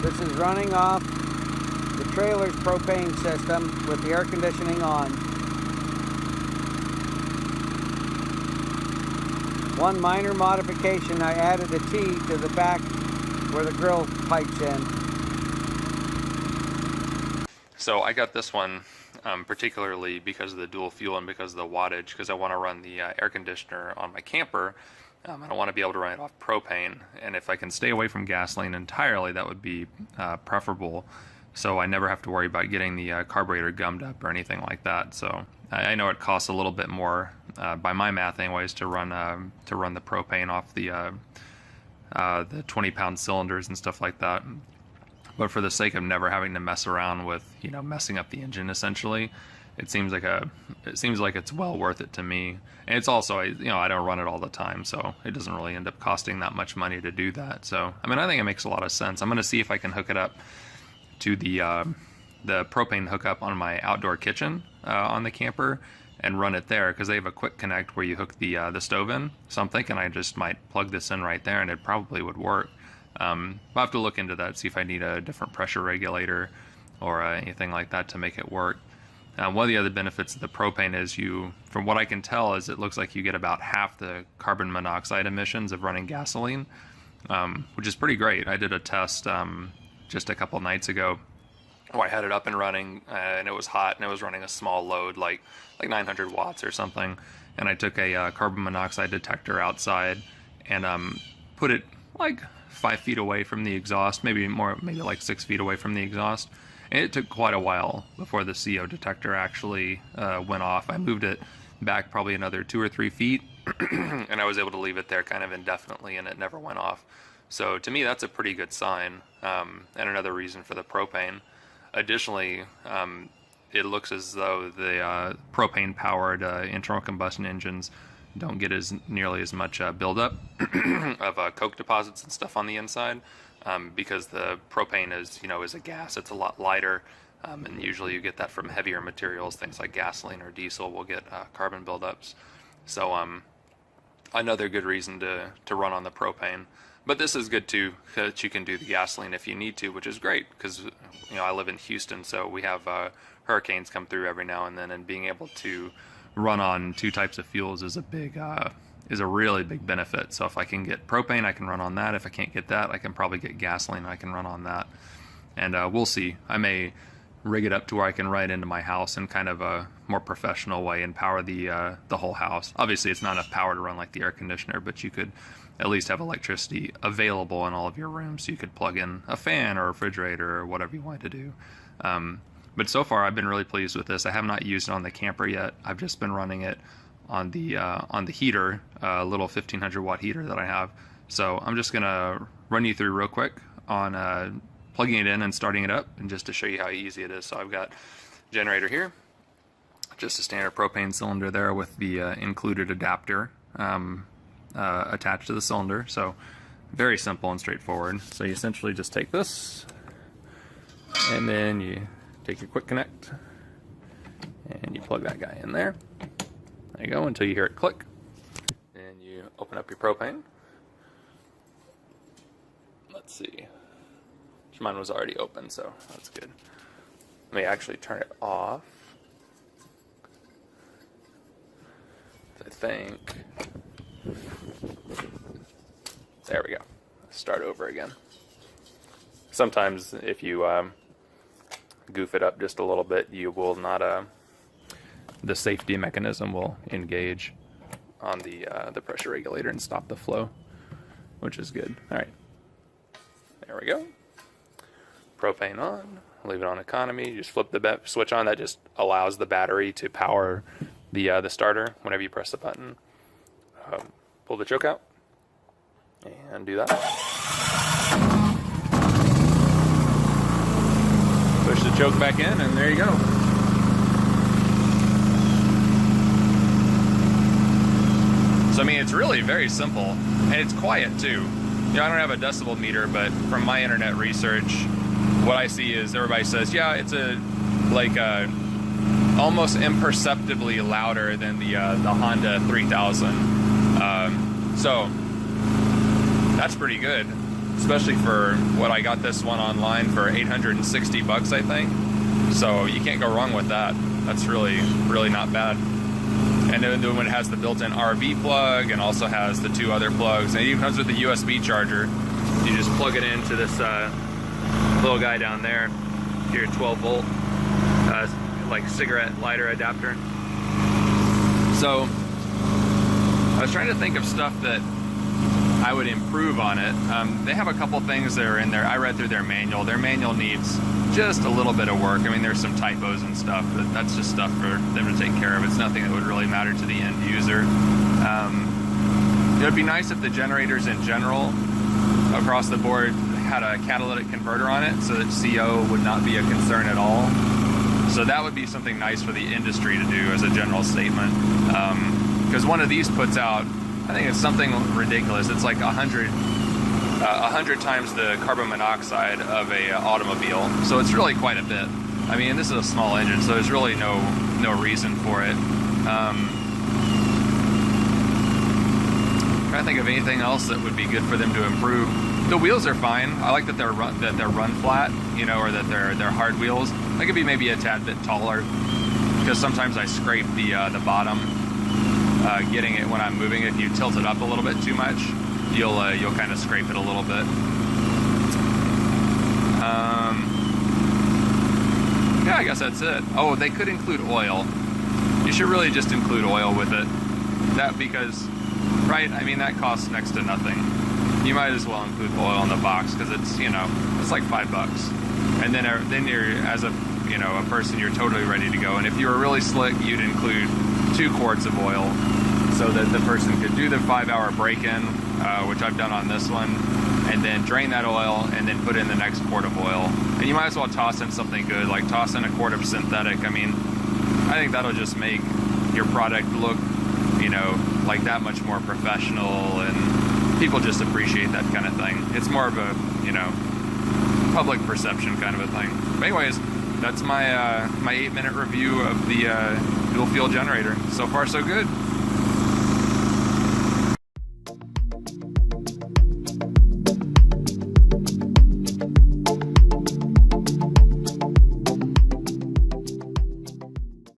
This is running off the trailer's propane system with the air conditioning on. One minor modification, I added a T to the back where the grill pipes in. So I got this one particularly because of the dual fuel and because of the wattage, because I want to run the air conditioner on my camper. I don't want to be able to run it off propane, and if I can stay away from gasoline entirely, that would be preferable, so I never have to worry about getting the carburetor gummed up or anything like that. So I know it costs a little bit more, by my math anyways, to run the propane off the 20-pound cylinders and stuff like that. But for the sake of never having to mess around with, you know, messing up the engine essentially, it seems like it's well worth it to me. And it's also, you know, I don't run it all the time, so it doesn't really end up costing that much money to do that. So I mean, I think it makes a lot of sense. I'm going to see if I can hook it up to the propane hookup on my outdoor kitchen on the camper and run it there, because they have a quick connect where you hook the stove in. So I'm thinking I just might plug this in right there and it probably would work. I'll have to look into that, see if I need a different pressure regulator or anything like that to make it work. One of the other benefits of the propane is from what I can tell, is it looks like you get about half the carbon monoxide emissions of running gasoline, which is pretty great. I did a test just a couple nights ago where I had it up and running, and it was hot, and it was running a small load, like 900 watts or something. And I took a carbon monoxide detector outside and put it like 5 feet away from the exhaust, maybe like 6 feet away from the exhaust. And it took quite a while before the CO detector actually went off. I moved it back probably another 2 or 3 feet, and I was able to leave it there kind of indefinitely, and it never went off. So to me, that's a pretty good sign, and another reason for the propane. Additionally, it looks as though the propane-powered internal combustion engines don't get nearly as much buildup of coke deposits and stuff on the inside, because the propane is a gas. It's a lot lighter, and usually you get that from heavier materials. Things like gasoline or diesel will get carbon buildups. So another good reason to run on the propane. But this is good too, that you can do the gasoline if you need to, which is great, because I live in Houston, so we have hurricanes come through every now and then, and being able to run on two types of fuels is a really big benefit. So if I can get propane, I can run on that. If I can't get that, I can probably get gasoline, I can run on that. And we'll see. I may rig it up to where I can run it into my house in kind of a more professional way and power the whole house. Obviously, it's not enough power to run like the air conditioner, but you could at least have electricity available in all of your rooms, so you could plug in a fan or a refrigerator or whatever you want to do. But so far, I've been really pleased with this. I have not used it on the camper yet. I've just been running it on the heater, a little 1500 watt heater that I have. So I'm just gonna run you through real quick on plugging it in and starting it up, and just to show you how easy it is. So I've got generator here, just a standard propane cylinder there with the included adapter attached to the cylinder. So very simple and straightforward. So you essentially just take this, and then you take your quick connect, and you plug that guy in there. There you go, until you hear it click. Then you open up your propane. Let's see. Mine was already open, so that's good. Let me actually turn it off. I think. There we go. Start over again. Sometimes if you goof it up just a little bit, you will not, the safety mechanism will engage on the pressure regulator and stop the flow, which is good. All right, there we go. Propane on, leave it on economy. You just flip the switch on. That just allows the battery to power the starter whenever you press the button. Pull the choke out and do that. Push the choke back in, and there you go. So I mean, it's really very simple, and it's quiet too. I don't have a decibel meter, but from my internet research, what I see is everybody says, yeah, it's almost imperceptibly louder than the Honda 3000. So that's pretty good. especially for what I got this one online for 860 bucks, I think. So you can't go wrong with that. That's really not bad. And then when it has the built-in RV plug and also has the 2 other plugs, and it even comes with a USB charger. You just plug it into this little guy down there, your 12 volt like cigarette lighter adapter. So I was trying to think of stuff that I would improve on it. They have a couple things that are in there. I read through their manual. Their manual needs just a little bit of work. I mean, there's some typos and stuff, but that's just stuff for them to take care of. It's nothing that would really matter to the end user. It would be nice if the generators in general across the board had a catalytic converter on it so that CO would not be a concern at all. So that would be something nice for the industry to do as a general statement. Because one of these puts out, I think it's something ridiculous. It's like 100 times the carbon monoxide of a automobile. So it's really quite a bit. I mean, this is a small engine, so there's really no reason for it. Trying to think of anything else that would be good for them to improve. The wheels are fine. I like that they're run flat, you know, or that they're hard wheels. They could be maybe a tad bit taller, because sometimes I scrape the bottom. Getting it when I'm moving. If you tilt it up a little bit too much, you'll kind of scrape it a little bit. Yeah, I guess that's it. Oh, they could include oil. You should really just include oil with it. That because, right? I mean, that costs next to nothing. You might as well include oil in the box because it's, you know, it's like $5. And then you're, as a person, you're totally ready to go. And if you were really slick, you'd include 2 quarts of oil so that the person could do the 5-hour break-in, which I've done on this one, and then drain that oil and then put in the next quart of oil. And you might as well toss in something good, like toss in a quart of synthetic. I mean, I think that'll just make your product look, you know, like that much more professional, and people just appreciate that kind of thing. It's more of a, you know, public perception kind of a thing. But anyways, that's my 8-minute review of the dual fuel generator. So far, so good.